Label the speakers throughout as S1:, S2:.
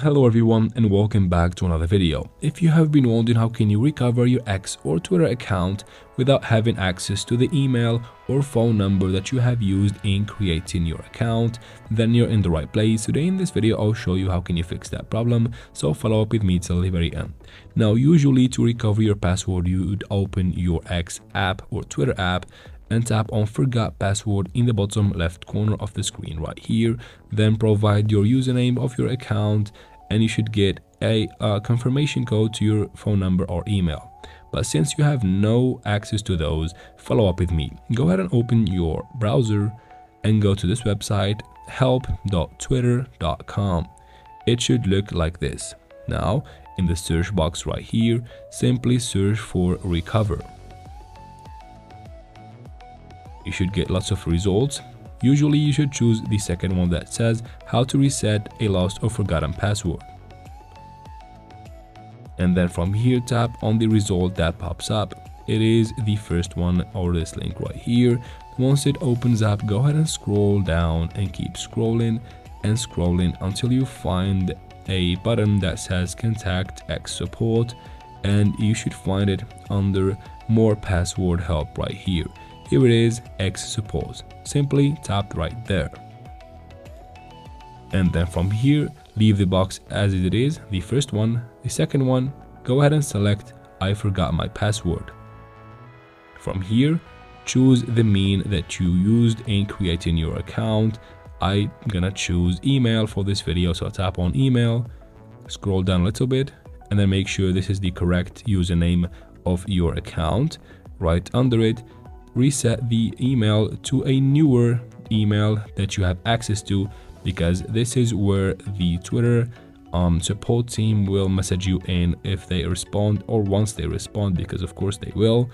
S1: Hello everyone and welcome back to another video. If you have been wondering how can you recover your X or Twitter account without having access to the email or phone number that you have used in creating your account, then you're in the right place. Today in this video I'll show you how can you fix that problem, so follow up with me till the very end. Now usually to recover your password you would open your X app or Twitter app and tap on forgot password in the bottom left corner of the screen right here. Then provide your username of your account and you should get a confirmation code to your phone number or email. But since you have no access to those, follow up with me. Go ahead and open your browser and go to this website, help.twitter.com. It should look like this. Now in the search box right here, simply search for recover. You should get lots of results. Usually you should choose the second one that says how to reset a lost or forgotten password. And then from here tap on the result that pops up. It is the first one or this link right here. Once it opens up, go ahead and scroll down and keep scrolling and scrolling until you find a button that says contact X support, and you should find it under more password help right here. Here it is, X support. Simply tap right there. And then from here, leave the box as it is, the first one. The second one, go ahead and select I forgot my password. From here, choose the mean that you used in creating your account. I'm gonna choose email for this video, so tap on email, scroll down a little bit, and then make sure this is the correct username of your account. Right under it, reset the email to a newer email that you have access to, because this is where the Twitter support team will message you in if they respond, or once they respond, because of course they will.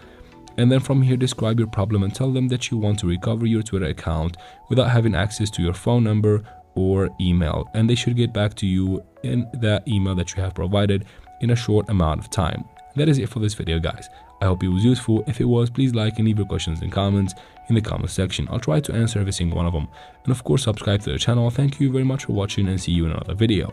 S1: And then from here, describe your problem and tell them that you want to recover your Twitter account without having access to your phone number or email, and they should get back to you in that email that you have provided in a short amount of time. That is it for this video, guys. I hope it was useful. If it was, please like and leave your questions and comments in the comment section. I'll try to answer every single one of them. And of course, subscribe to the channel. Thank you very much for watching and see you in another video.